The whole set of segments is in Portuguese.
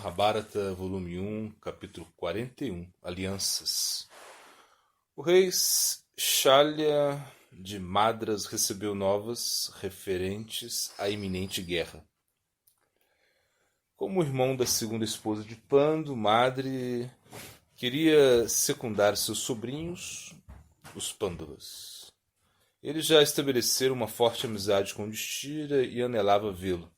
Mahabharata, volume 1, capítulo 41, Alianças. O rei Shalya de Madras recebeu novas referentes à iminente guerra. Como irmão da segunda esposa de Pandu, Madri queria secundar seus sobrinhos, os Pandavas. Eles já estabeleceram uma forte amizade com Yudhishthira e anelava vê-lo.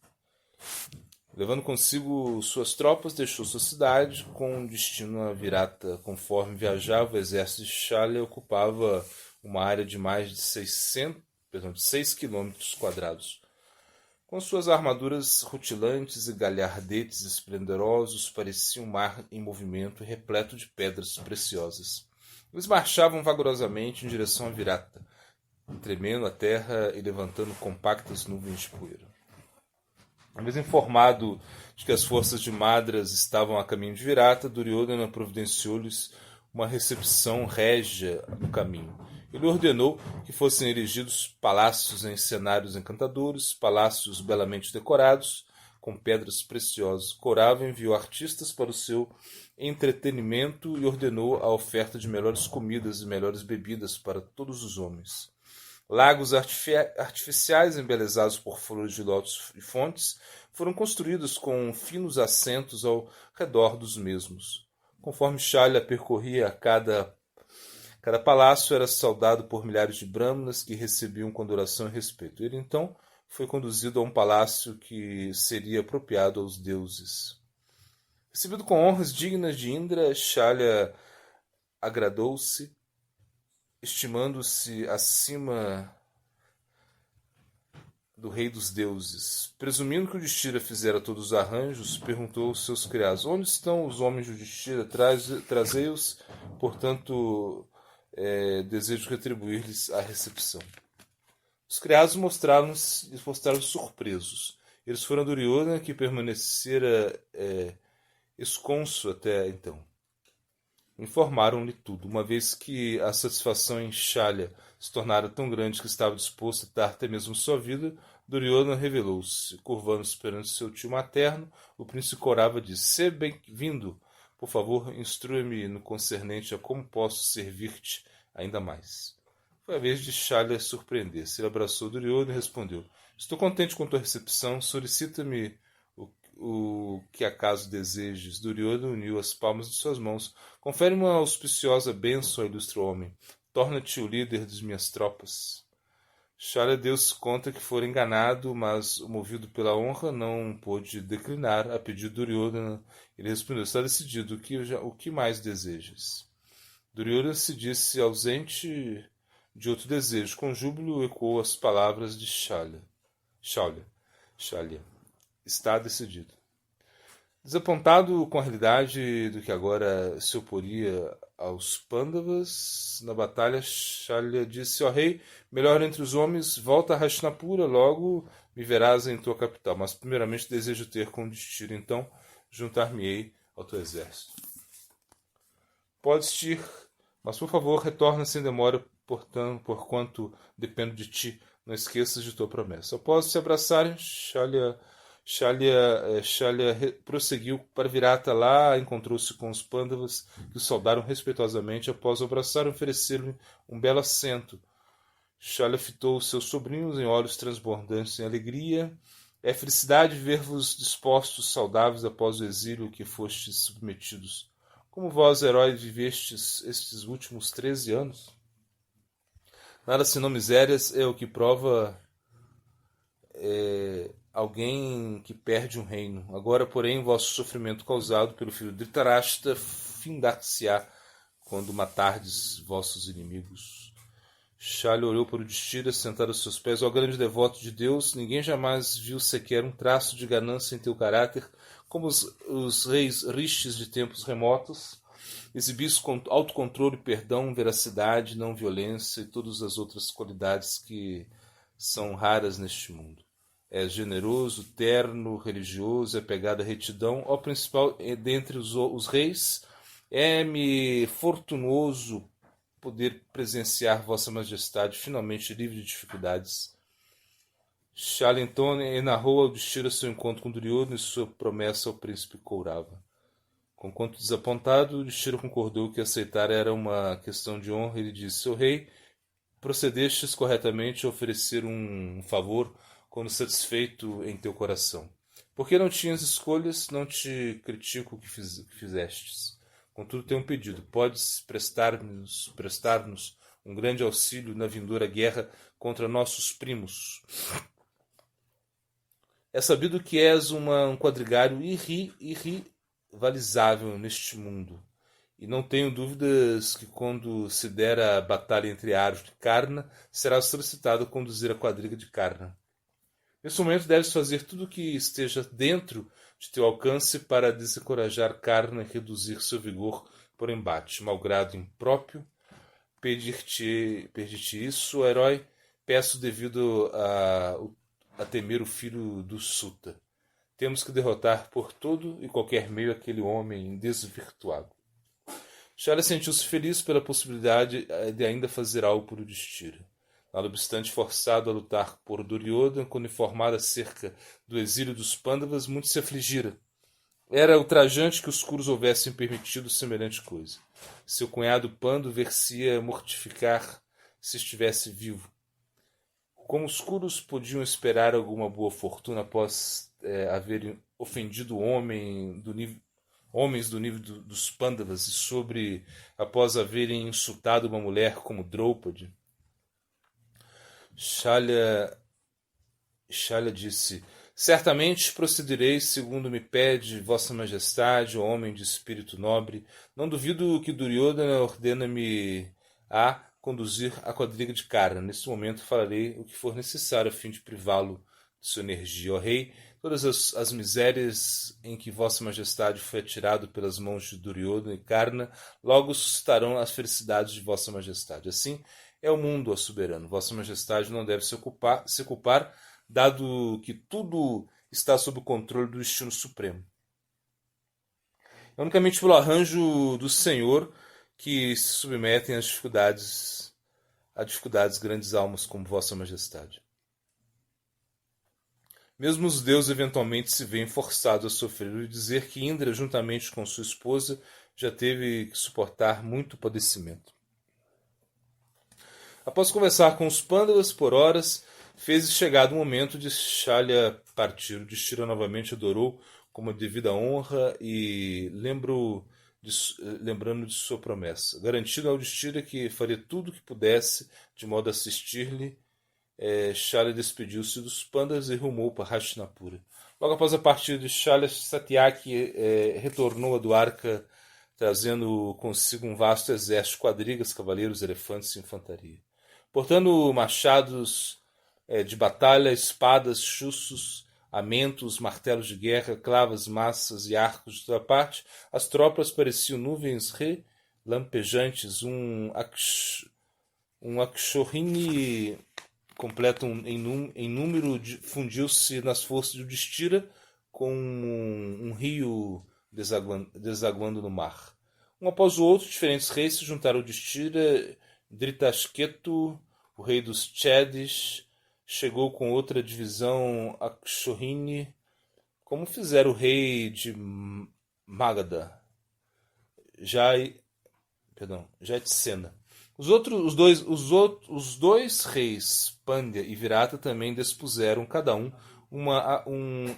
Levando consigo suas tropas, deixou sua cidade com destino a Virata. Conforme viajava, o exército de Shalya ocupava uma área de mais de 6 quilômetros quadrados. Com suas armaduras rutilantes e galhardetes esplendorosos, parecia um mar em movimento repleto de pedras preciosas. Eles marchavam vagarosamente em direção a Virata, tremendo a terra e levantando compactas nuvens de poeira. Uma vez informado de que as forças de Madras estavam a caminho de Virata, Duryodhana providenciou-lhes uma recepção régia no caminho. Ele ordenou que fossem erigidos palácios em cenários encantadores, palácios belamente decorados, com pedras preciosas. Corava enviou artistas para o seu entretenimento e ordenou a oferta de melhores comidas e melhores bebidas para todos os homens. Lagos artificiais embelezados por flores de lótus e fontes foram construídos com finos assentos ao redor dos mesmos. Conforme Shalya percorria cada palácio, era saudado por milhares de brahmanas que recebiam com adoração e respeito. Ele então foi conduzido a um palácio que seria apropriado aos deuses. Recebido com honras dignas de Indra, Shalya agradou-se, estimando-se acima do rei dos deuses. Presumindo que o Yudhishthira fizera todos os arranjos, perguntou aos seus criados: onde estão os homens de Yudhishthira? Trazei-os, portanto, desejo retribuir-lhes a recepção. Os criados mostraram-se surpresos. Eles foram a Duryodhana, que permanecera esconso até então. Informaram-lhe tudo, uma vez que a satisfação em Shalya se tornara tão grande que estava disposto a dar até mesmo sua vida. Duryodhana revelou-se. Curvando-se perante seu tio materno, o príncipe Kaurava disse: "Seja bem-vindo. Por favor, instrua-me no concernente a como posso servir-te ainda mais." Foi a vez de Shalya surpreender-se. Ele abraçou Duryodhana e respondeu: "Estou contente com tua recepção. Solicita-me o que acaso desejes." Duryodhana uniu as palmas de suas mãos. "Confere uma auspiciosa bênção ao ilustre homem. Torna-te o líder das minhas tropas." Shalya deu-se conta que fora enganado, mas, movido pela honra, não pôde declinar a pedido de Duryodhana. Ele respondeu: "Está decidido. O que mais desejas?" Duryodhana se disse ausente de outro desejo. Com júbilo ecoou as palavras de Shalya. Está decidido. Desapontado com a realidade do que agora se oporia aos Pandavas na batalha, Shalya disse: "Ó rei, melhor entre os homens, volta a Hastinapura, logo me verás em tua capital. Mas primeiramente desejo ter com Yudhishthira, então juntar-me-ei ao teu exército." "Podes ir, mas por favor retorna sem demora, porquanto dependo de ti. Não esqueças de tua promessa." Após se abraçarem, Shalya prosseguiu para Virata. Lá encontrou-se com os Pandavas, que o saudaram respeitosamente. Após o abraçar, ofereceram-lhe um belo assento. Shalya fitou seus sobrinhos em olhos transbordantes em alegria. "É felicidade ver-vos dispostos, saudáveis após o exílio que fostes submetidos. Como vós, heróis, vivestes estes últimos 13 anos? Nada senão misérias é o que prova alguém que perde um reino. Agora, porém, vosso sofrimento causado pelo filho de Dhritarashtra findar-se-á quando matardes vossos inimigos." Shalya olhou para o Yudhishthira sentado aos seus pés. "Ó grande devoto de Deus, ninguém jamais viu sequer um traço de ganância em teu caráter, como os reis rishis de tempos remotos. Exibis com autocontrole, perdão, veracidade, não violência e todas as outras qualidades que são raras neste mundo. És generoso, terno, religioso, apegado à retidão. Ó principal dentre os reis, é-me fortunoso poder presenciar vossa majestade finalmente livre de dificuldades." Shala então narrou ao Yudhishthira seu encontro com Duryodhana e sua promessa ao príncipe Kaurava. Conquanto desapontado, Yudhishthira concordou que aceitar era uma questão de honra. Ele disse: Seu rei, procedestes corretamente a oferecer um favor quando satisfeito em teu coração. Porque não tinhas escolhas, não te critico o que fizestes. Contudo, tenho um pedido. Podes prestar-nos um grande auxílio na vindoura guerra contra nossos primos. É sabido que és um quadrigário irrivalizável neste mundo. E não tenho dúvidas que quando se der a batalha entre Aros e Karna, será solicitado conduzir a quadriga de Karna. Nesse momento deves fazer tudo o que esteja dentro de teu alcance para desencorajar Karna e reduzir seu vigor por embate. Malgrado impróprio, pedir-te isso, herói, peço devido a temer o filho do Suta. Temos que derrotar por todo e qualquer meio aquele homem desvirtuado. Shala sentiu-se feliz pela possibilidade de ainda fazer algo por Yudhishthira. Nada obstante, forçado a lutar por Duryodhana, quando informado acerca do exílio dos Pandavas, muito se afligira. Era ultrajante que os Kurus houvessem permitido semelhante coisa. Seu cunhado Pandu ver-se-ia mortificar se estivesse vivo. Como os Kurus podiam esperar alguma boa fortuna após haverem ofendido homens do nível dos Pandavas e após haverem insultado uma mulher como Draupadi? Shalya disse: Certamente procederei segundo me pede Vossa Majestade, homem de espírito nobre. Não duvido que Duryodhana ordena-me a conduzir a quadriga de Karna. Neste momento farei o que for necessário a fim de privá-lo de sua energia. Ó rei, todas as misérias em que Vossa Majestade foi atirado pelas mãos de Duryodhana e Karna logo suscitarão as felicidades de Vossa Majestade. Assim é o mundo, ó soberano. Vossa Majestade não deve se culpar, dado que tudo está sob o controle do destino supremo. É unicamente pelo arranjo do Senhor que se submetem a dificuldades grandes almas como Vossa Majestade. Mesmo os deuses eventualmente se veem forçados a sofrer e dizer que Indra, juntamente com sua esposa, já teve que suportar muito padecimento. Após conversar com os Pandavas por horas, fez chegado o momento de Shalya partir. O Yudhishthira novamente adorou com uma devida honra e lembrando de sua promessa. Garantindo ao Yudhishthira que faria tudo o que pudesse de modo a assistir-lhe, Shalya despediu-se dos Pandavas e rumou para Hastinapura. Logo após a partida de Shalya, Satyaki retornou a Dwarka, trazendo consigo um vasto exército de quadrigas, cavaleiros, elefantes e infantaria. Portando machados de batalha, espadas, chuços, amentos, martelos de guerra, clavas, massas e arcos de toda parte, as tropas pareciam nuvens relampejantes. Um Akshorhini completo em número fundiu-se nas forças de Yudhishthira com um rio desaguando no mar. Um após o outro, diferentes reis se juntaram a Yudhishthira. Dhritasketu, o rei dos Chedis, chegou com outra divisão Akshorhini, como fizera o rei de Magadha, Jaitsena. Os dois reis, Pandya e Virata, também dispuseram cada um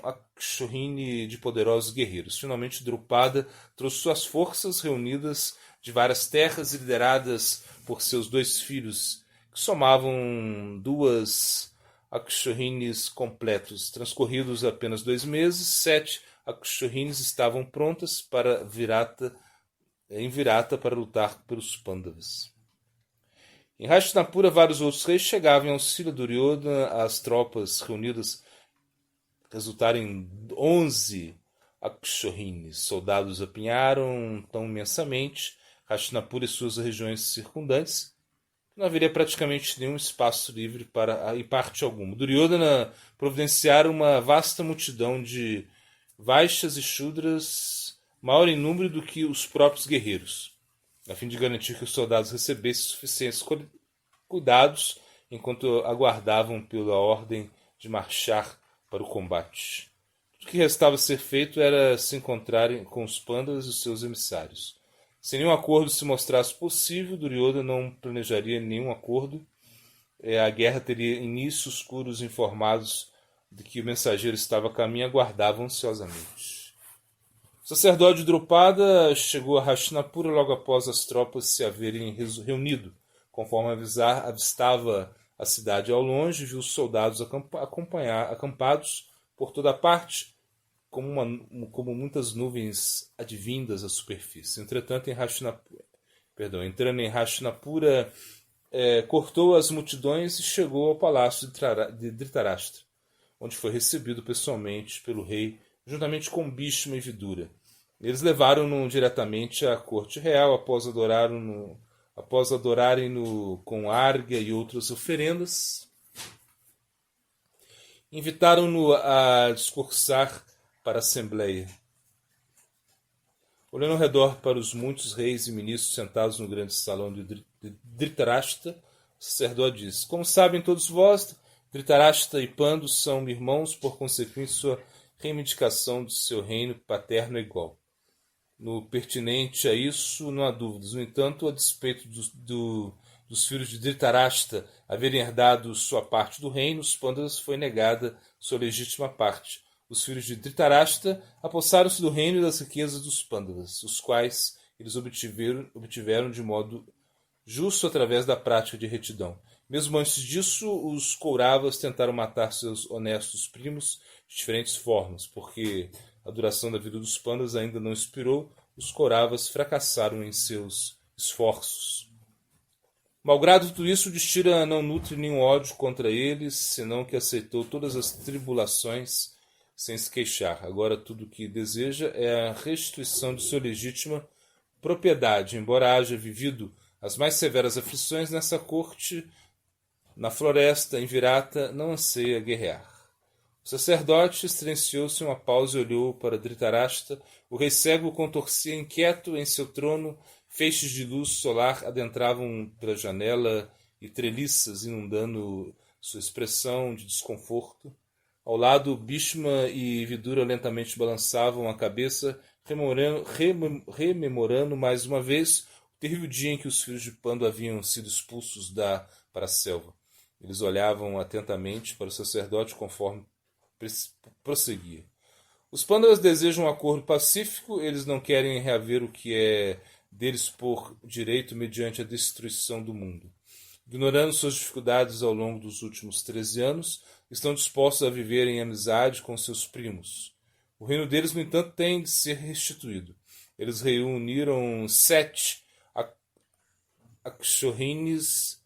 Akshorhini de poderosos guerreiros. Finalmente, Drupada trouxe suas forças reunidas de várias terras e lideradas por seus dois filhos, que somavam 2 Akshorhinis completos. Transcorridos apenas 2 meses, 7 Akshorhinis estavam prontas em Virata para lutar pelos Pandavas. Em Hastinapura, vários outros reis chegavam em auxílio de Duryodhana. As tropas reunidas resultaram em 11 Akshorhinis. Soldados apinharam tão imensamente Hastinapura e suas regiões circundantes que não haveria praticamente nenhum espaço livre para ir parte alguma. Duryodhana providenciara uma vasta multidão de Vaixas e Shudras, maior em número do que os próprios guerreiros, a fim de garantir que os soldados recebessem suficientes cuidados enquanto aguardavam pela ordem de marchar para o combate. Tudo que restava ser feito era se encontrarem com os Pandavas e os seus emissários. Se nenhum acordo se mostrasse possível, Duryodhana não planejaria nenhum acordo. A guerra teria início, os Kurus, informados de que o mensageiro estava a caminho, aguardavam ansiosamente. O sacerdote Drupada chegou a Hastinapura logo após as tropas se haverem reunido. Conforme avistava a cidade ao longe, viu os soldados acampados por toda parte, como muitas nuvens advindas à superfície. Entretanto, entrando em Hastinapura, cortou as multidões e chegou ao palácio de Dhritarashtra, onde foi recebido pessoalmente pelo rei, juntamente com Bhishma e Vidura. Eles levaram-no diretamente à corte real, após adorarem-no com árgia e outras oferendas. Invitaram-no a discursar para a assembleia. Olhando ao redor para os muitos reis e ministros sentados no grande salão de Dhritarashtra, o sacerdote disse: Como sabem todos vós, Dhritarashtra e Pandu são irmãos, por consequência sua reivindicação do seu reino paterno é igual. No pertinente a isso, não há dúvidas. No entanto, a despeito dos filhos de Dhritarashtra haverem herdado sua parte do reino, os Pandavas foi negada sua legítima parte. Os filhos de Dhritarashtra apossaram-se do reino e das riquezas dos Pandavas, os quais eles obtiveram de modo justo através da prática de retidão. Mesmo antes disso, os Kauravas tentaram matar seus honestos primos de diferentes formas, porque a duração da vida dos Pandavas ainda não expirou, os Kauravas fracassaram em seus esforços. Malgrado tudo isso, Yudhishthira não nutre nenhum ódio contra eles, senão que aceitou todas as tribulações sem se queixar. Agora tudo o que deseja é a restituição de sua legítima propriedade, embora haja vivido as mais severas aflições nessa corte, na floresta, em Virata, não anseia guerrear. O sacerdote estrenciou-se uma pausa e olhou para Dhritarashtra. O rei cego contorcia inquieto em seu trono, feixes de luz solar adentravam pela janela e treliças inundando sua expressão de desconforto. Ao lado, Bhishma e Vidura lentamente balançavam a cabeça, rememorando mais uma vez o terrível dia em que os filhos de Pandu haviam sido expulsos para a selva. Eles olhavam atentamente para o sacerdote conforme prosseguia. Os Pandavas desejam um acordo pacífico, eles não querem reaver o que é deles por direito mediante a destruição do mundo. Ignorando suas dificuldades ao longo dos últimos 13 anos, estão dispostos a viver em amizade com seus primos. O reino deles, no entanto, tem de ser restituído. Eles reuniram 7 Akshorines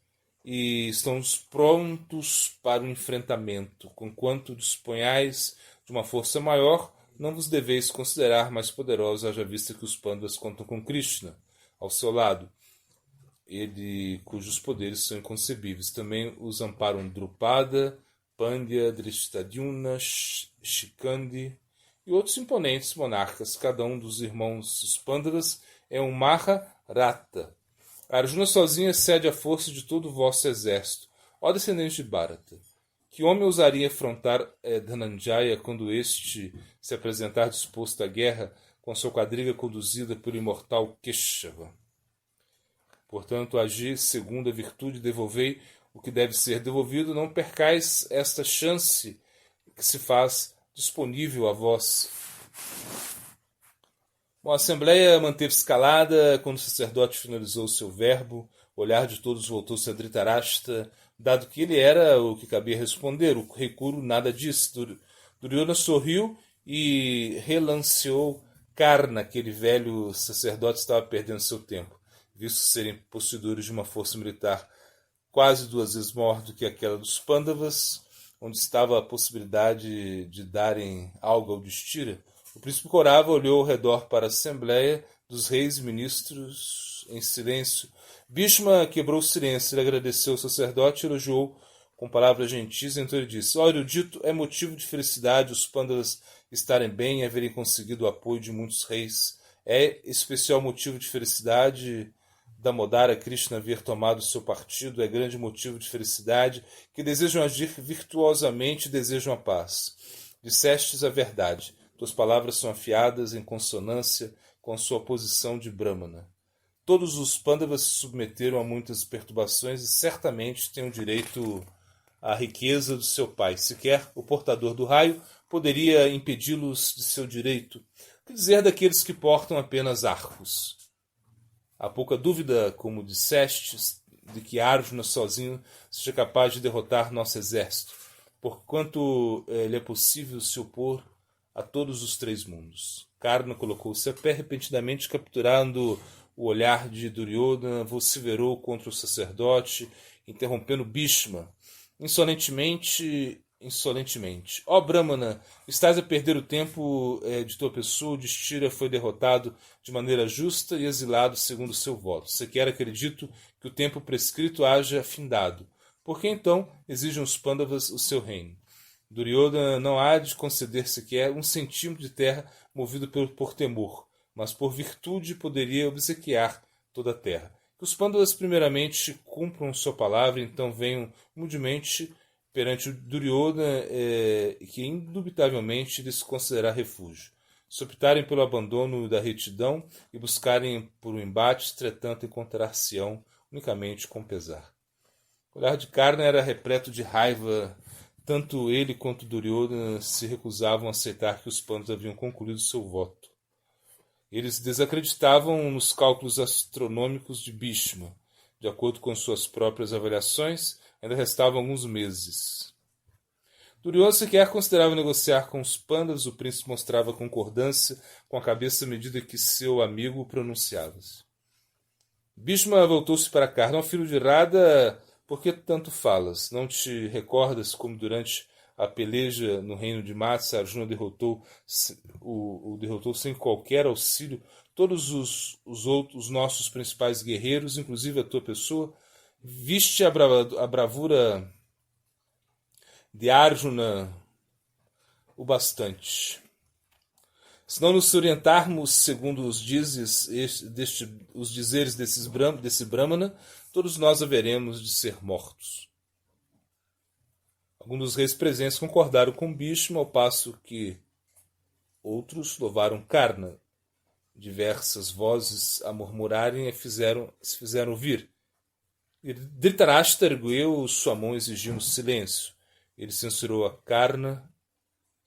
e estão prontos para o enfrentamento. Conquanto disponhais de uma força maior, não vos deveis considerar mais poderosos, haja vista que os Pandavas contam com Krishna ao seu lado, ele cujos poderes são inconcebíveis. Também os amparam Drupada, Pandya, Drishtadyumna, Shikandi e outros imponentes monarcas. Cada um dos irmãos dos Pandavas é um Maharata. Arjuna sozinho excede a força de todo o vosso exército, ó descendentes de Bharata. Que homem ousaria afrontar Dhananjaya quando este se apresentar disposto à guerra com sua quadriga conduzida pelo imortal Keshava? Portanto, agi segundo a virtude, devolvei o que deve ser devolvido, não percais esta chance que se faz disponível a vós. Bom, a assembleia manteve-se calada. Quando o sacerdote finalizou o seu verbo, o olhar de todos voltou-se a Dhritarashtra, dado que ele era o que cabia responder. O rei Kuru nada disse. Duryodhana sorriu e relanceou Karna. Aquele velho sacerdote estava perdendo seu tempo, visto serem possuidores de uma força militar quase 2 vezes maior do que aquela dos Pandavas, onde estava a possibilidade de darem algo ao Yudhishthira. O príncipe Kaurava olhou ao redor para a assembleia dos reis e ministros em silêncio. Bhishma quebrou o silêncio. Ele agradeceu ao sacerdote e elogiou com palavras gentis. Então ele disse: ó erudito, é motivo de felicidade os Pandavas estarem bem e haverem conseguido o apoio de muitos reis. É especial motivo de felicidade Damodara Krishna haver tomado seu partido é grande motivo de felicidade, que desejam agir virtuosamente e desejam a paz. Dissestes a verdade. Tuas palavras são afiadas em consonância com sua posição de Brahmana. Todos os Pandavas se submeteram a muitas perturbações e certamente têm o direito à riqueza do seu pai. Sequer o portador do raio poderia impedi-los de seu direito. O que dizer daqueles que portam apenas arcos? Há pouca dúvida, como dissestes, de que Arjuna sozinho seja capaz de derrotar nosso exército, porquanto lhe é possível se opor a todos os três mundos. Karna colocou-se a pé repentinamente, capturando o olhar de Duryodhana, vociferou contra o sacerdote, interrompendo Bhishma, insolentemente. Ó Brahmana, estás a perder o tempo de tua pessoa, o Yudhishthira foi derrotado de maneira justa e exilado segundo seu voto. Sequer acredito que o tempo prescrito haja findado. Por que então exigem os Pandavas o seu reino? Duryodhana não há de conceder sequer um centímetro de terra movido por temor, mas por virtude poderia obsequiar toda a terra. Que os Pandavas primeiramente cumpram sua palavra, então venham humildemente perante o Duryodhana, que indubitavelmente lhes considerará refúgio. Se optarem pelo abandono da retidão e buscarem por um embate, entretanto encontrar-se-ão unicamente com pesar. O olhar de Karna era repleto de raiva. Tanto ele quanto Duryodhana se recusavam a aceitar que os Pandavas haviam concluído seu voto. Eles desacreditavam nos cálculos astronômicos de Bhishma. De acordo com suas próprias avaliações, ainda restavam alguns meses. Duryodhana sequer considerava negociar com os Pandavas. O príncipe mostrava concordância com a cabeça à medida que seu amigo pronunciava. Bhishma voltou-se para Karna. Filho de Radha, por que tanto falas? Não te recordas como durante a peleja no reino de Matsya, Arjuna derrotou sem qualquer auxílio todos os nossos principais guerreiros, inclusive a tua pessoa? Viste a bravura de Arjuna o bastante. Se não nos orientarmos segundo os dizeres desse Brahmana, todos nós haveremos de ser mortos. Alguns dos reis presentes concordaram com Bhishma, ao passo que outros louvaram Karna. Diversas vozes a murmurarem se fizeram ouvir. Dhritarashtra ergueu sua mão exigindo silêncio. Ele censurou a Karna,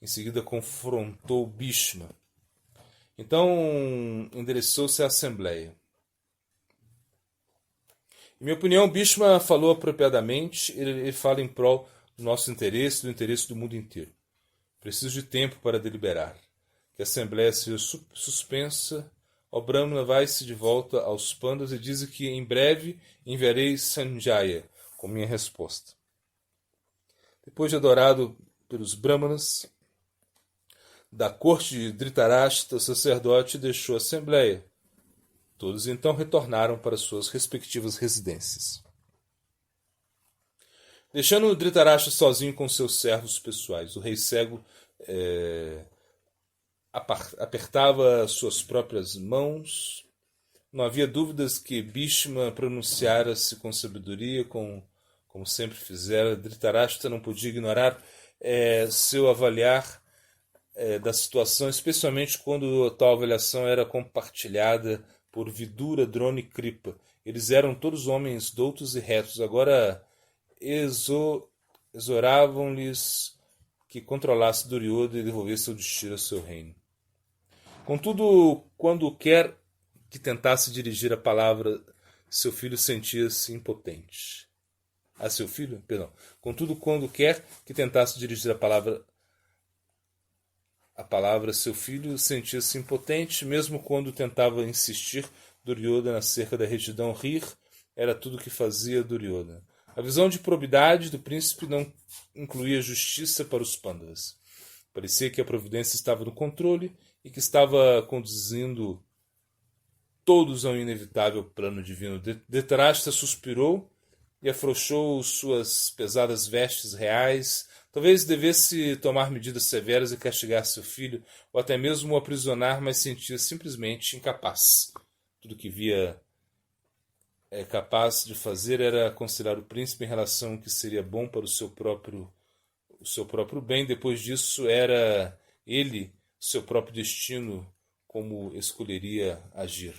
em seguida confrontou Bhishma. Então endereçou-se à Assembleia. Em minha opinião, Bhishma falou apropriadamente. Ele fala em prol do nosso interesse, do interesse do mundo inteiro. Preciso de tempo para deliberar. Que a Assembleia seja suspensa. O Brahmana vai-se de volta aos Pandavas e diz que em breve enviarei Sanjaya com minha resposta. Depois de adorado pelos Brahmanas, da corte de Dhritarashtra, o sacerdote deixou a Assembleia. Todos então retornaram para suas respectivas residências. Deixando Dhritarashtra sozinho com seus servos pessoais, o rei cego apertava suas próprias mãos. Não havia dúvidas que Bhishma pronunciara-se com sabedoria, como sempre fizera. Dhritarashtra não podia ignorar seu avaliar da situação, especialmente quando tal avaliação era compartilhada por Vidura, Drona e Kripa. Eles eram todos homens doutos e retos. Agora exoravam-lhes que controlasse Duryodhana e devolvesse o Yudhishthira ao seu reino. Contudo, quando quer que tentasse dirigir a palavra, seu filho sentia-se impotente. Contudo, quando quer que tentasse dirigir a palavra, seu filho sentia-se impotente, mesmo quando tentava insistir Duryodhana acerca da retidão. Rir era tudo o que fazia Duryodhana. A visão de probidade do príncipe não incluía justiça para os Pandavas. Parecia que a providência estava no controle e que estava conduzindo todos a um inevitável plano divino. Dhritarashtra suspirou e afrouxou suas pesadas vestes reais. Talvez devesse tomar medidas severas e castigar seu filho, ou até mesmo o aprisionar, mas sentia simplesmente incapaz. Tudo que via capaz de fazer era aconselhar o príncipe em relação ao que seria bom para o seu próprio bem. Depois disso, era ele, seu próprio destino, como escolheria agir.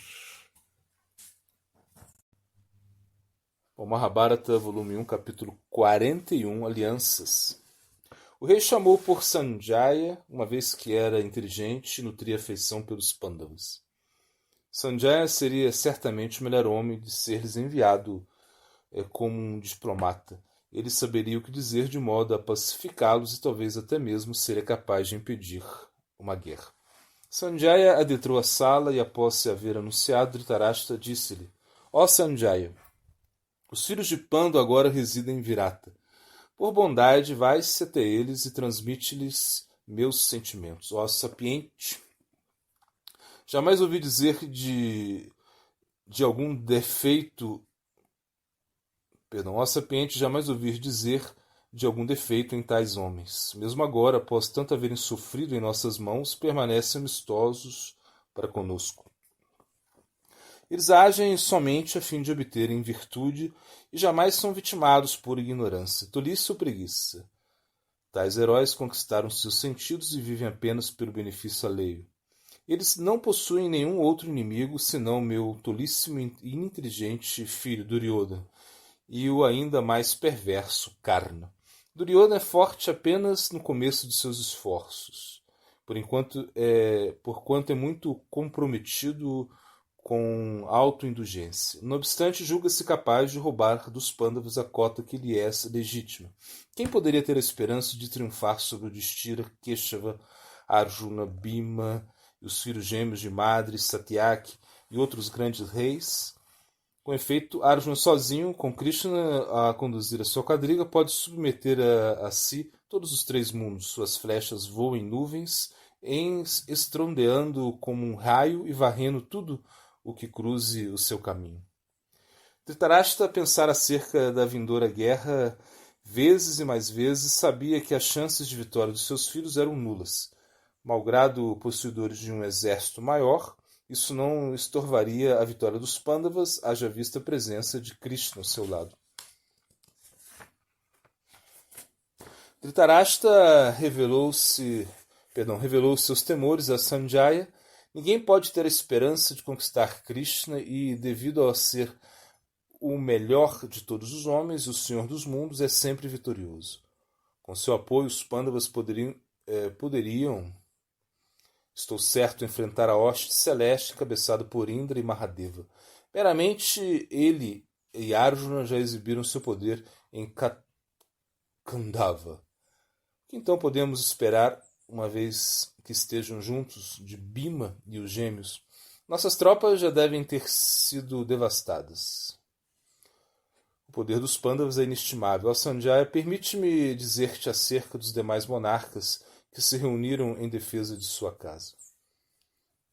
O Mahabharata, volume 1, capítulo 41, Alianças. O rei chamou por Sanjaya, uma vez que era inteligente e nutria afeição pelos Pandavas. Sanjaya seria certamente o melhor homem de ser-lhes enviado como um diplomata. Ele saberia o que dizer de modo a pacificá-los e talvez até mesmo seria capaz de impedir uma guerra. Sanjaya adentrou a sala e, após se haver anunciado, Dhritarashtra disse-lhe: Ó Sanjaya, os filhos de Pando agora residem em Virata. Por bondade, vai-se até eles e transmite-lhes meus sentimentos. Ó sapiente, jamais ouvi dizer de algum defeito. Perdão, ó sapiente, jamais ouvir dizer de algum defeito em tais homens. Mesmo agora, após tanto haverem sofrido em nossas mãos, permanecem amistosos para conosco. Eles agem somente a fim de obterem virtude e jamais são vitimados por ignorância, tolice ou preguiça. Tais heróis conquistaram seus sentidos e vivem apenas pelo benefício alheio. Eles não possuem nenhum outro inimigo senão meu tolíssimo e ininteligente filho Duryodhana e o ainda mais perverso Karna. Duryodhana é forte apenas no começo de seus esforços, porquanto é muito comprometido com autoindulgência. Não obstante, julga-se capaz de roubar dos Pandavas a cota que lhe é legítima. Quem poderia ter a esperança de triunfar sobre o Yudhishthira, Keshava, Arjuna, Bhima e os filhos gêmeos de Madri, Satyaki e outros grandes reis? Com efeito, Arjuna sozinho, com Krishna a conduzir a sua quadriga, pode submeter a si todos os três mundos. Suas flechas voam em nuvens, estrondeando como um raio e varrendo tudo o que cruze o seu caminho. Dhritarashtra pensara acerca da vindoura guerra vezes e mais vezes, sabia que as chances de vitória dos seus filhos eram nulas. Malgrado possuidores de um exército maior, isso não estorvaria a vitória dos Pandavas, haja vista a presença de Krishna ao seu lado. Dhritarashtra revelou seus temores a Sanjaya. Ninguém pode ter a esperança de conquistar Krishna e, devido a ser o melhor de todos os homens, o Senhor dos mundos, é sempre vitorioso. Com seu apoio, os Pandavas poderiam, estou certo, enfrentar a hoste celeste encabeçada por Indra e Mahadeva. Meramente ele e Arjuna já exibiram seu poder em Kandava. O que então podemos esperar, uma vez que estejam juntos de Bhima e os gêmeos? Nossas tropas já devem ter sido devastadas. O poder dos Pandavas é inestimável. Ó Sanjaya, permite-me dizer-te acerca dos demais monarcas que se reuniram em defesa de sua casa.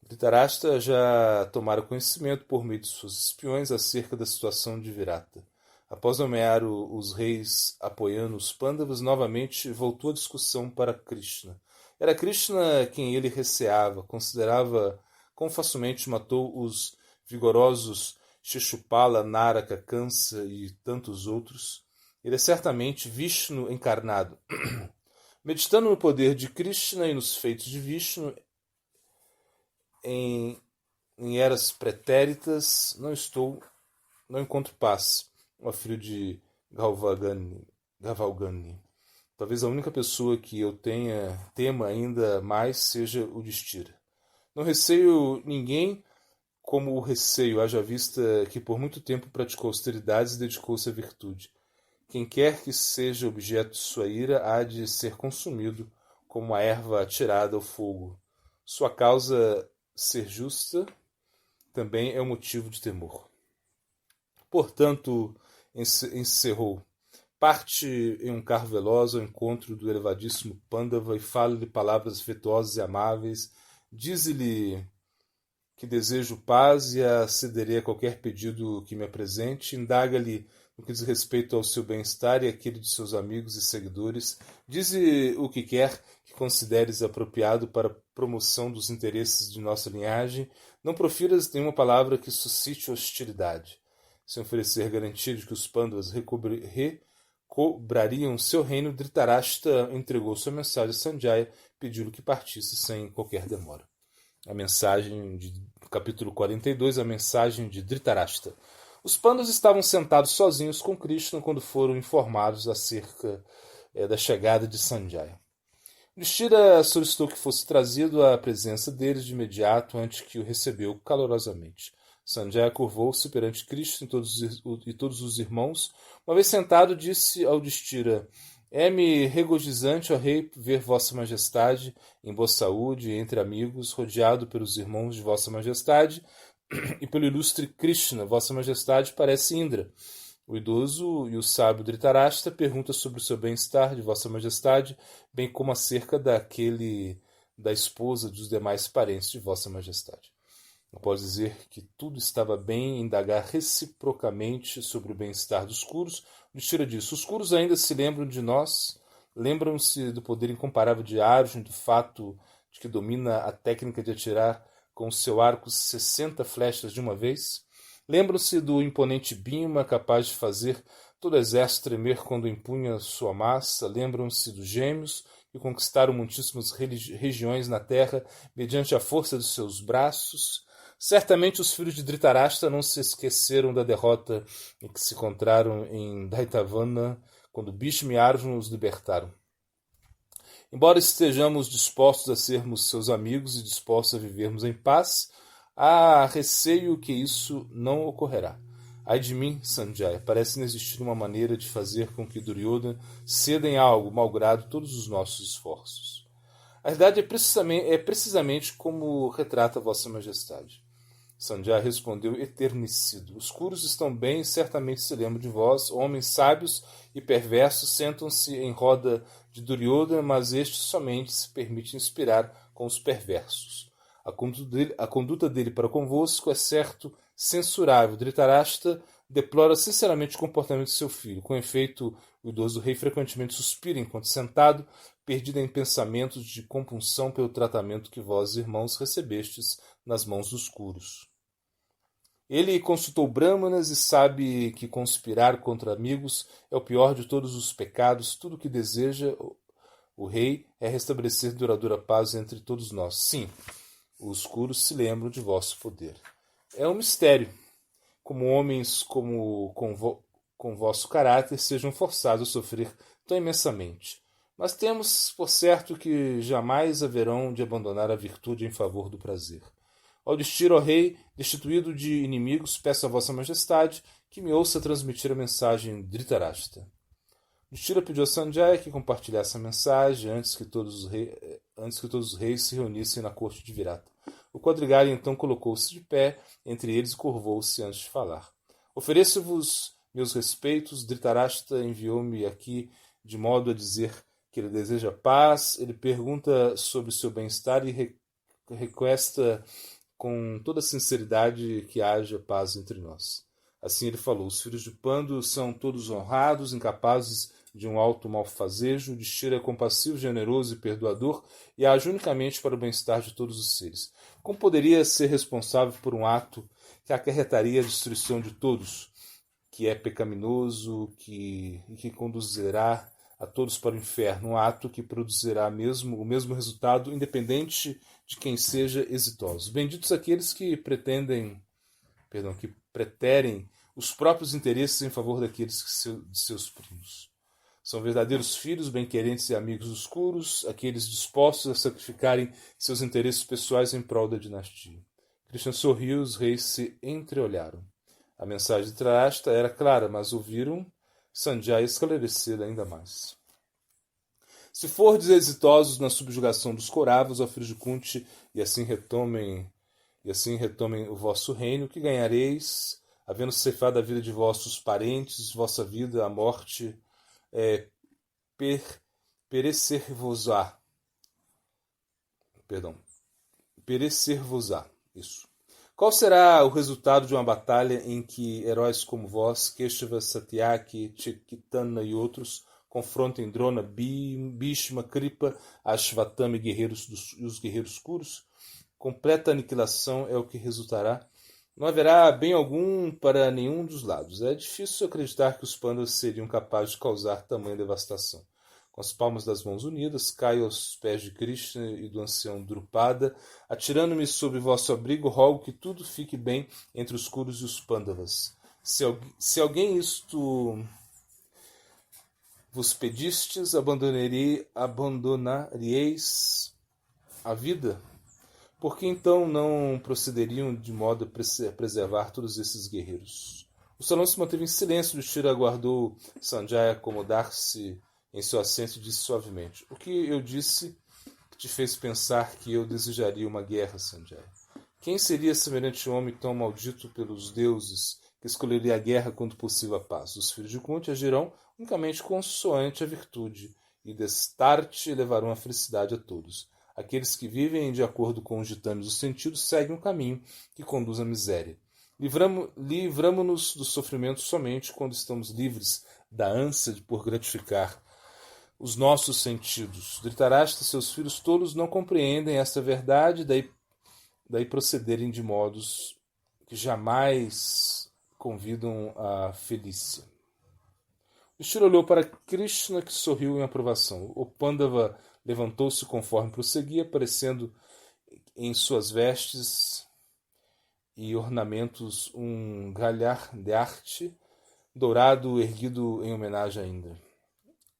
Dhritarashtra já tomara conhecimento por meio de seus espiões acerca da situação de Virata. Após nomear os reis apoiando os Pandavas, novamente voltou a discussão para Krishna. Era Krishna quem ele receava, considerava quão facilmente matou os vigorosos Shishupala, Naraka, Kansa e tantos outros. Ele é certamente Vishnu encarnado. Meditando no poder de Krishna e nos feitos de Vishnu em eras pretéritas, não encontro paz. Ó filho de Gavalgani. Talvez a única pessoa que eu tema ainda mais seja o Yudhishthira. Não receio ninguém como o receio, haja vista que por muito tempo praticou austeridades e dedicou-se à virtude. Quem quer que seja objeto de sua ira há de ser consumido como a erva atirada ao fogo. Sua causa ser justa também é um motivo de temor. Portanto, encerrou. Parte em um carro veloz ao encontro do elevadíssimo Pandava e fala-lhe palavras afetuosas e amáveis. Dize-lhe que desejo paz e acederei a qualquer pedido que me apresente. Indaga-lhe no que diz respeito ao seu bem-estar e àquele de seus amigos e seguidores. Dize o que quer que consideres apropriado para a promoção dos interesses de nossa linhagem. Não profiras nenhuma palavra que suscite hostilidade. Sem oferecer garantia de que os Pandavas recobrariam seu reino, Dhritarashtra entregou sua mensagem a Sanjaya, pedindo que partisse sem qualquer demora. A mensagem de capítulo 42, a mensagem de Dhritarashtra. Os Pandavas estavam sentados sozinhos com Krishna quando foram informados acerca da chegada de Sanjaya. Yudhishthira solicitou que fosse trazido à presença deles de imediato, antes que o recebeu calorosamente. Sanjaya curvou-se perante Krishna e todos os irmãos. Uma vez sentado, disse ao Yudhishthira: é-me regozijante, ó rei, ver Vossa Majestade em boa saúde, entre amigos, rodeado pelos irmãos de Vossa Majestade e pelo ilustre Krishna. Vossa Majestade parece Indra. O idoso e o sábio Dhritarashtra pergunta sobre o seu bem-estar de Vossa Majestade, bem como acerca da esposa e dos demais parentes de Vossa Majestade. Após dizer que tudo estava bem, indagar reciprocamente sobre o bem-estar dos Kurus, Yudhishthira disse: os Kurus ainda se lembram de nós? Lembram-se do poder incomparável de Arjuna, do fato de que domina a técnica de atirar com o seu arco 60 flechas de uma vez? Lembram-se do imponente Bhima, capaz de fazer todo o exército tremer quando empunha sua massa? Lembram-se dos gêmeos, que conquistaram muitíssimas regiões na terra mediante a força de seus braços? Certamente os filhos de Dhritarashtra não se esqueceram da derrota em que se encontraram em Daitavana, quando Bhishma e Arjuna os libertaram. Embora estejamos dispostos a sermos seus amigos e dispostos a vivermos em paz, há receio que isso não ocorrerá. Ai de mim, Sanjaya, parece não existir uma maneira de fazer com que Duryodhana ceda em algo, malgrado todos os nossos esforços. A verdade é precisamente como retrata Vossa Majestade. Sanjaya respondeu eternecido: os Kurus estão bem e certamente se lembram de vós. Homens sábios e perversos sentam-se em roda de Duryodhana, mas este somente se permite inspirar com os perversos. A conduta dele para convosco é certo censurável. Dhritarashtra deplora sinceramente o comportamento de seu filho. Com efeito, o idoso rei frequentemente suspira enquanto sentado, perdido em pensamentos de compunção pelo tratamento que vós, irmãos, recebestes nas mãos dos Kurus. Ele consultou Brahmanas e sabe que conspirar contra amigos é o pior de todos os pecados. Tudo o que deseja o rei é restabelecer duradoura paz entre todos nós. Sim, os Kurus se lembram de vosso poder. É um mistério como homens com vosso caráter sejam forçados a sofrer tão imensamente. Mas temos por certo que jamais haverão de abandonar a virtude em favor do prazer. Ao Yudhishthira, ó rei, destituído de inimigos, peço a Vossa Majestade que me ouça transmitir a mensagem de Dhritarashtra. Yudhishthira pediu a Sanjaya que compartilhasse a mensagem antes que todos os reis se reunissem na corte de Virata. O quadrigário então colocou-se de pé entre eles e curvou-se antes de falar. Ofereço-vos meus respeitos. Dhritarashtra enviou-me aqui de modo a dizer que ele deseja paz. Ele pergunta sobre o seu bem-estar e requesta com toda sinceridade que haja paz entre nós. Assim ele falou: os filhos de Pandu são todos honrados, incapazes de um alto malfazejo. Yudhishthira é compassivo, generoso e perdoador e age unicamente para o bem-estar de todos os seres. Como poderia ser responsável por um ato que acarretaria a destruição de todos, que é pecaminoso e que conduzirá a todos para o inferno, um ato que produzirá o mesmo resultado, independente de quem seja exitoso. Benditos aqueles que preterem os próprios interesses em favor daqueles de seus primos. São verdadeiros filhos, bem-querentes e amigos dos Kurus, aqueles dispostos a sacrificarem seus interesses pessoais em prol da dinastia. Krishna sorriu e os reis se entreolharam. A mensagem de Dhritarashtra era clara, mas ouviram Sanjaya esclarecê-la ainda mais. Se fordes exitosos na subjugação dos Kauravas, ó filhos de Kunti, e assim retomem o vosso reino, que ganhareis, havendo ceifado a vida de vossos parentes, vossa vida, a morte, perecer-vos-á. Perecer-vos-á. Isso. Qual será o resultado de uma batalha em que heróis como vós, Keshava, Satyaki, Chaitanya e outros, confrontem Drona, Bhishma, Kripa, Ashvatthama e os guerreiros Kurus? Completa aniquilação é o que resultará. Não haverá bem algum para nenhum dos lados. É difícil acreditar que os Pandavas seriam capazes de causar tamanha devastação. Com as palmas das mãos unidas, caio aos pés de Krishna e do ancião Drupada. Atirando-me sobre vosso abrigo, rogo que tudo fique bem entre os Kurus e os Pandavas. Se alguém isto vos pedistes, abandonaríeis a vida? Por que então não procederiam de modo a preservar todos esses guerreiros? O salão se manteve em silêncio. Yudhishthira aguardou Sanjaya acomodar-se em seu assento e disse suavemente: O que eu disse que te fez pensar que eu desejaria uma guerra, Sanjaya? Quem seria semelhante homem tão maldito pelos deuses que escolheria a guerra quando possível a paz? Os filhos de Kunti agirão unicamente consoante a virtude, e destarte levarão a felicidade a todos. Aqueles que vivem de acordo com os ditames dos sentidos seguem um caminho que conduz à miséria. Livramo-nos do sofrimento somente quando estamos livres da ânsia por gratificar os nossos sentidos. Dhritarashtra e seus filhos tolos não compreendem esta verdade, daí procederem de modos que jamais convidam à felícia. Yudhishthira olhou para Krishna, que sorriu em aprovação. O Pandava levantou-se conforme prosseguia, aparecendo em suas vestes e ornamentos um galhar de arte dourado erguido em homenagem a Indra.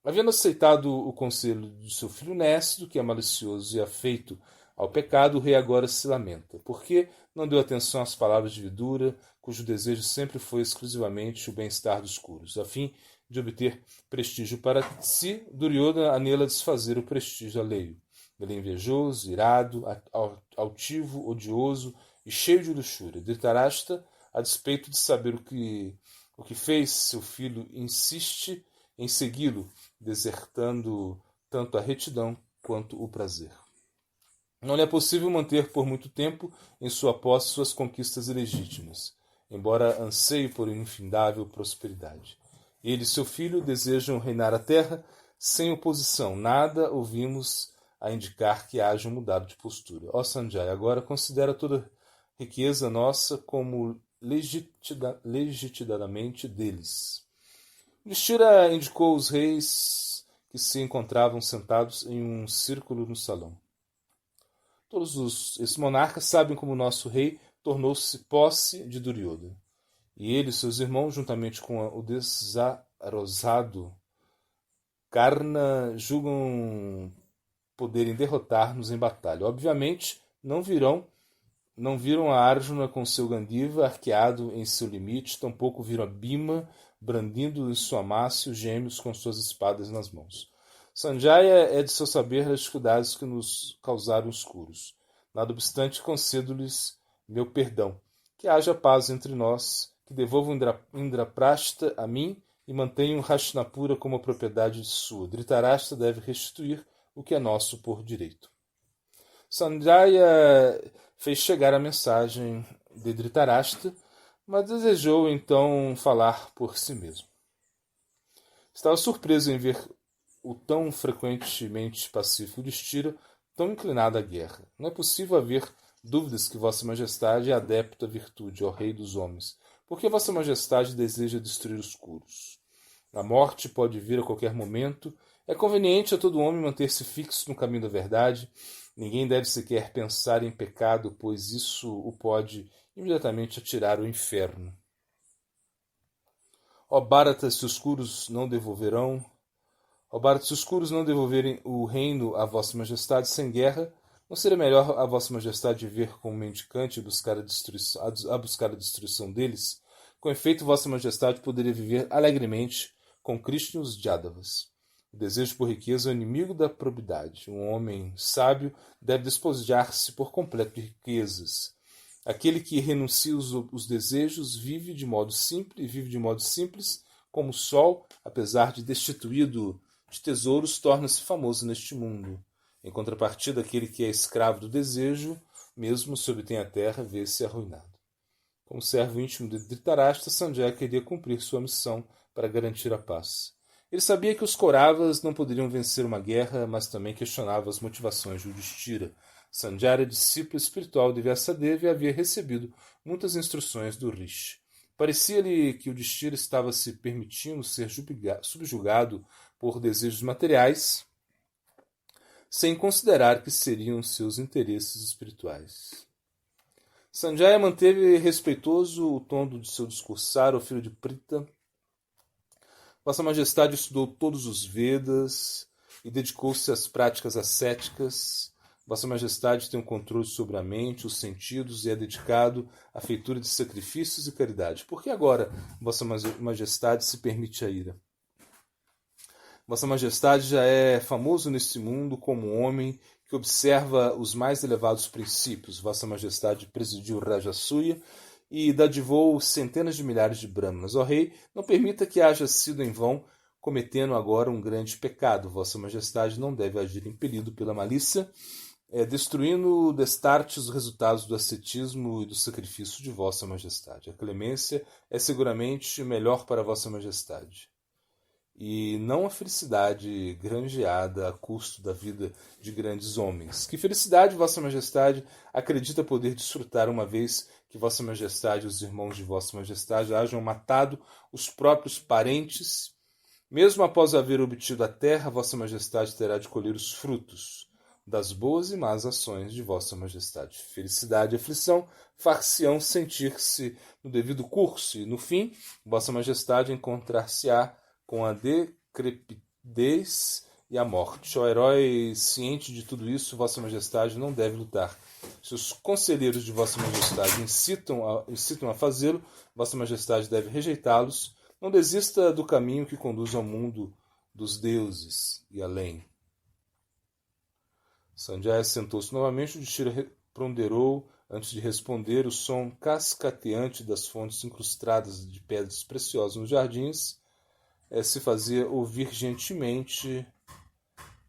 Havendo aceitado o conselho de seu filho Nécido, que é malicioso e afeito ao pecado, o rei agora se lamenta, porque não deu atenção às palavras de Vidura, cujo desejo sempre foi exclusivamente o bem-estar dos Kurus. A fim de obter prestígio para si, Duryodhana anela desfazer o prestígio alheio. Ele é invejoso, irado, altivo, odioso e cheio de luxúria. Dhritarashtra, a despeito de saber o que fez seu filho, insiste em segui-lo, desertando tanto a retidão quanto o prazer. Não lhe é possível manter por muito tempo em sua posse suas conquistas ilegítimas, embora anseie por infindável prosperidade. Ele e seu filho desejam reinar a terra sem oposição. Nada ouvimos a indicar que hajam mudado de postura. Ó Sanjaya, agora considera toda riqueza nossa como legitimamente deles. Yudhishthira indicou os reis que se encontravam sentados em um círculo no salão. Esses monarcas sabem como nosso rei tornou-se posse de Duryodhana. E ele e seus irmãos, juntamente com o desarrosado Karna, julgam poderem derrotar-nos em batalha. Obviamente, não viram a Arjuna com seu Gandiva arqueado em seu limite, tampouco viram a Bhima brandindo em sua massa os gêmeos com suas espadas nas mãos. Sanjaya é de seu saber as dificuldades que nos causaram os Kurus. Nada obstante, concedo-lhes meu perdão. Que haja paz entre nós, que devolvam Indraprastha a mim e mantenham Hastinapura como propriedade sua. Dhritarashtra deve restituir o que é nosso por direito. Sanjaya fez chegar a mensagem de Dhritarashtra, mas desejou então falar por si mesmo. Estava surpreso em ver o tão frequentemente pacífico Yudhishthira tão inclinado à guerra. Não é possível haver dúvidas que Vossa Majestade é adepto à virtude, ó Rei dos homens, porque Vossa Majestade deseja destruir os Kurus. A morte pode vir a qualquer momento. É conveniente a todo homem manter-se fixo no caminho da verdade. Ninguém deve sequer pensar em pecado, pois isso o pode imediatamente atirar ao inferno. Ó Bharata, se os Kurus não devolverem o reino a Vossa Majestade sem guerra, não seria melhor a Vossa Majestade vir como mendicante a buscar a destruição deles? Com efeito, Vossa Majestade poderia viver alegremente com Krishna e os Jadavas. O desejo por riqueza é o inimigo da probidade. Um homem sábio deve despojar-se por completo de riquezas. Aquele que renuncia os desejos vive de modo simples, como o sol, apesar de destituído de tesouros, torna-se famoso neste mundo. Em contrapartida, aquele que é escravo do desejo, mesmo se obtém a terra, vê-se arruinado. Como servo íntimo de Dhritarashtra, Sanjaya queria cumprir sua missão para garantir a paz. Ele sabia que os Kauravas não poderiam vencer uma guerra, mas também questionava as motivações de Yudhishthira. Sanjaya era discípulo espiritual de Vyasadeva e havia recebido muitas instruções do Rishi. Parecia-lhe que o Yudhishthira estava se permitindo ser subjugado por desejos materiais, sem considerar que seriam seus interesses espirituais. Sanjaya manteve respeitoso o tom de seu discursar ao filho de Pritha. Vossa Majestade estudou todos os Vedas e dedicou-se às práticas ascéticas. Vossa Majestade tem um controle sobre a mente, os sentidos e é dedicado à feitura de sacrifícios e caridade. Por que agora Vossa Majestade se permite a ira? Vossa Majestade já é famoso neste mundo como um homem que observa os mais elevados princípios. Vossa Majestade presidiu Rajasuya e dadivou centenas de milhares de brahmanas. Ó rei, não permita que haja sido em vão, cometendo agora um grande pecado. Vossa Majestade não deve agir impelido pela malícia, destruindo destarte os resultados do ascetismo e do sacrifício de Vossa Majestade. A clemência é seguramente melhor para Vossa Majestade, e não a felicidade granjeada a custo da vida de grandes homens. Que felicidade Vossa Majestade acredita poder desfrutar, uma vez que Vossa Majestade e os irmãos de Vossa Majestade hajam matado os próprios parentes? Mesmo após haver obtido a terra, Vossa Majestade terá de colher os frutos das boas e más ações de Vossa Majestade. Felicidade e aflição far-se-ão sentir-se no devido curso, e no fim, Vossa Majestade encontrar-se-á com a decrepidez e a morte. Ó herói, ciente de tudo isso, Vossa Majestade não deve lutar. Se os conselheiros de Vossa Majestade incitam a fazê-lo, Vossa Majestade deve rejeitá-los. Não desista do caminho que conduz ao mundo dos deuses e além. Sanjaya sentou-se novamente. O Yudhishthira ponderou antes de responder. O som cascateante das fontes incrustadas de pedras preciosas nos jardins se fazia ouvir gentilmente.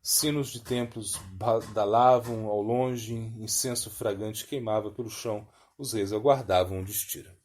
Sinos de templos badalavam ao longe, incenso fragante queimava pelo chão. Os reis aguardavam o Yudhishthira.